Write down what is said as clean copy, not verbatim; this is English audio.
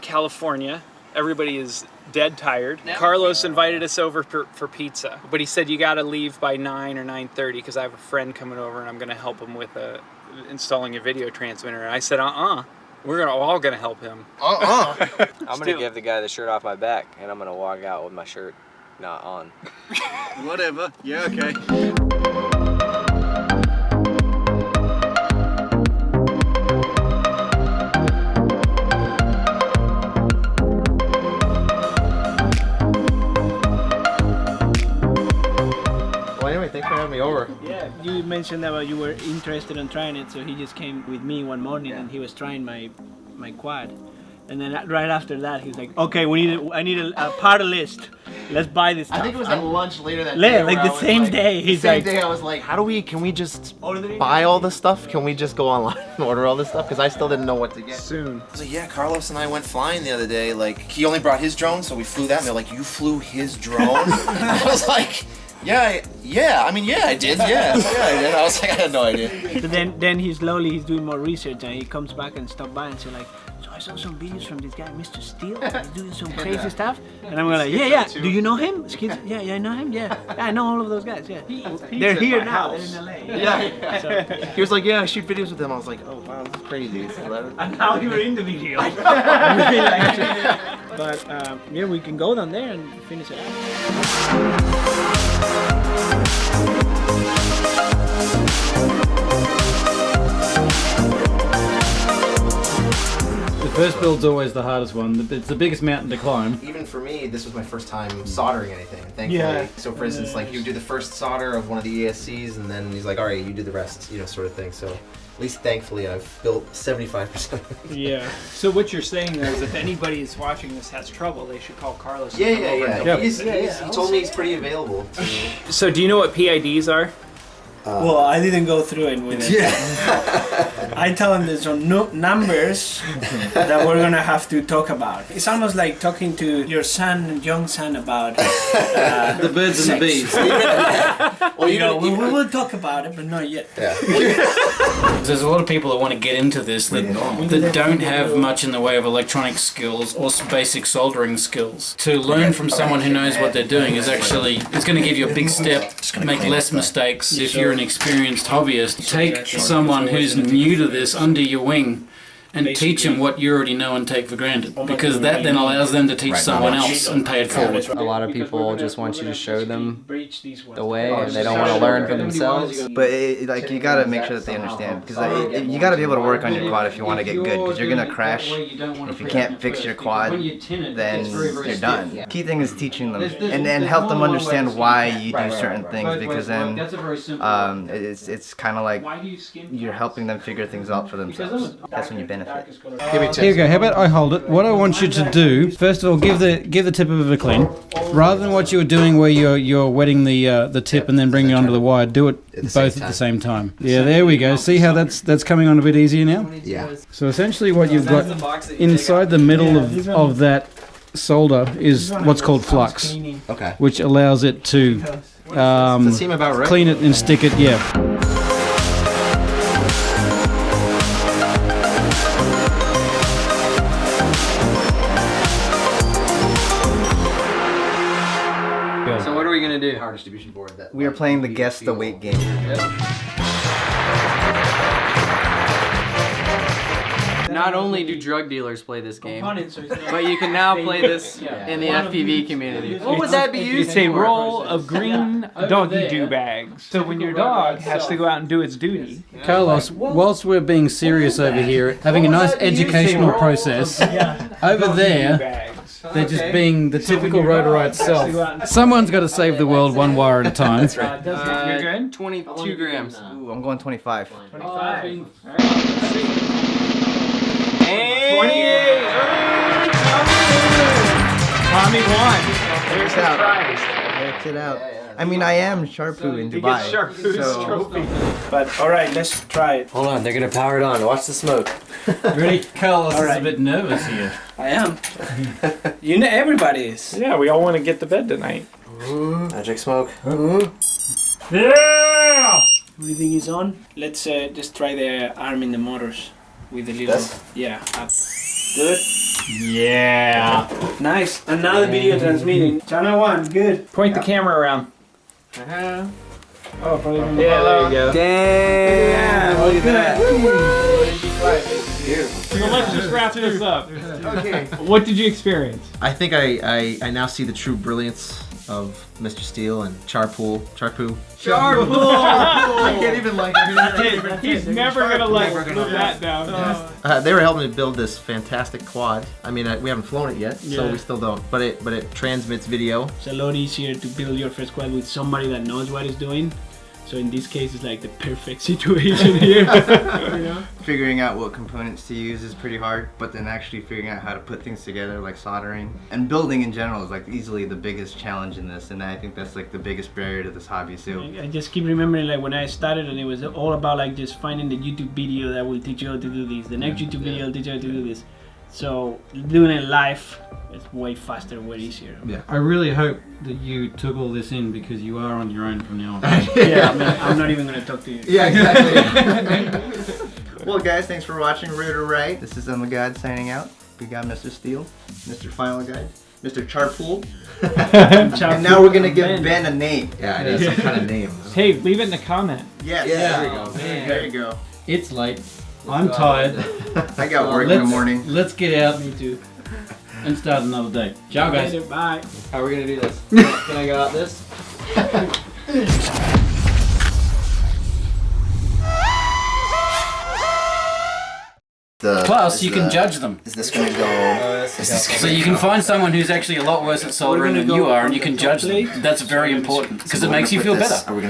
California. Everybody is dead tired. Carlos invited us over for pizza, but he said you gotta leave by 9 or 9:30 because I have a friend coming over and I'm gonna help him with installing a video transmitter. And I said, we're all gonna help him. I'm gonna give the guy the shirt off my back and I'm gonna walk out with my shirt not on. Whatever. Yeah, okay. Thanks for having me over. Yeah, you mentioned that you were interested in trying it, so he just came with me one morning and he was trying my quad. And then right after that, he was like, "Okay, I need a part list. Let's buy this stuff." I think it was at lunch later that day. Like the same day. He's like, I was like, can we just buy all this stuff? Can we just go online and order all this stuff? Because I still didn't know what to get. Soon. So yeah, Carlos and I went flying the other day. Like, he only brought his drone, so we flew that. And they're like, "You flew his drone?" I was like, I did. Yeah, I did. I was like, I had no idea. So then he's doing more research and he comes back and stop by and say like, "So I saw some videos from this guy, Mr. Steele. He's doing some crazy stuff." And I'm like, yeah. Do you know him? Yeah, I know him. Yeah, I know all of those guys. Yeah, they're here now. They're in LA. Yeah. So, he was like, "Yeah, I shoot videos with them." I was like, "Oh wow, this is crazy." And now you were in the video. But yeah, we can go down there and finish it up. The first build's always the hardest one. It's the biggest mountain to climb. Even for me, this was my first time soldering anything, thankfully. Yeah. So for instance, like you do the first solder of one of the ESCs and then he's like, "All right, you do the rest," sort of thing. So at least thankfully I've built 75%. Yeah. So what you're saying though is if anybody is watching this has trouble, they should call Carlos. Yeah. He told me he's pretty available. So do you know what PIDs are? Well, I didn't go through it with it. Yeah. I tell him there's some numbers that we're gonna have to talk about. It's almost like talking to your young son about the birds sex. and the bees. Well, we will talk about it, but not yet. Yeah. There's a lot of people that want to get into this that don't have much in the way of electronic skills or basic soldering skills. To learn from someone who knows what they're doing is going to give you a big step, make less mistakes. If you're an experienced hobbyist, take someone who's new to this under your wing and teach them what you already know and take for granted, because that then allows them to teach someone else and pay it forward. A lot of people just want you to show them the way, and they don't want to learn for themselves. But you gotta make sure that they understand, because you gotta be able to work on your quad if you want to get good, because you're gonna crash. If you can't fix your quad, then you're done. Key thing is teaching them and help them understand why you do certain things, because then it's kind of like you're helping them figure things out for themselves. That's when you benefit. Here you go. How about I hold it? What I want you to do, first of all, give the tip of it a clean. Rather than what you were doing where you're wetting the tip and then bringing it onto the wire, do it both at the same time. Yeah, there we go. See how that's coming on a bit easier now? Yeah. So essentially what you've got inside the middle of that solder is what's called flux. Okay. Which allows it to seem about right? Clean it and stick it, yeah. So what are we gonna do? Power distribution board. We are playing the guess the weight game. Not only do drug dealers play this game, but you can now play this in the FPV community. What would that be used for? It's a roll of green doggy do bags. So when your dog has to go out and do its duty. Carlos, whilst we're being serious over here, having a nice educational process, over there, they're just being the typical Rotor Riot self. Someone's got to save the world one wire at a time. That's right. You're good? 22 grams. Ooh, I'm going 25. 25. And 28. Tommy won. There's the prize. Check it out. I mean, I am Charpu in Dubai. He gets Charpu's trophy. But all right, let's try it. hold on, they're gonna power it on. Watch the smoke. Ready? Carlos is a bit nervous here. I am. You know, everybody is. Yeah, we all want to get to bed tonight. Magic smoke. Yeah! Everything is on. Let's just try the arm in the motors with a little. This? Yeah, up. Good. Yeah. Nice. And now the video transmitting. Channel 1, good. Point the camera around. Oh, probably. Yeah, there you go. Damn! Look at that. So let's just wrap this up. Okay. What did you experience? I think I now see the true brilliance of Mr. Steele and Charpu. I can't even like. He's never gonna live that down. They were helping me build this fantastic quad. I mean, we haven't flown it yet, so we still don't. But it transmits video. It's a lot easier to build your first quad with somebody that knows what he's doing. So in this case, it's like the perfect situation here. You know? Figuring out what components to use is pretty hard, but then actually figuring out how to put things together, like soldering and building in general, is like easily the biggest challenge in this, and I think that's like the biggest barrier to this hobby too. I just keep remembering like when I started, and it was all about like just finding the YouTube video that will teach you how to do this. The next YouTube video will teach you how to do this. So doing it live, it's way faster, way easier. Yeah. I really hope that you took all this in because you are on your own from now on. Yeah, I mean, I'm not even gonna talk to you. Yeah, exactly. Well, guys, thanks for watching Rotor Riot. This is UmmaGawd signing out. We got Mr. Steele, Mr. FinalGlideAUS, Mr. Charpu, and now we're gonna give Ben a name. Yeah, it is some kind of name. Hey, leave it in the comment. Yes. Yeah. There you go. There you go. It's late. I'm tired. I got work in the morning. Let's get out. Me too. And start another day. Ciao, guys. Bye. How are we gonna do this? Can I go out this? Plus, you can judge them. Is this gonna go? So you can find someone who's actually a lot worse at soldering than you are, and you can judge them. That's very important because it makes you feel better. Are we gonna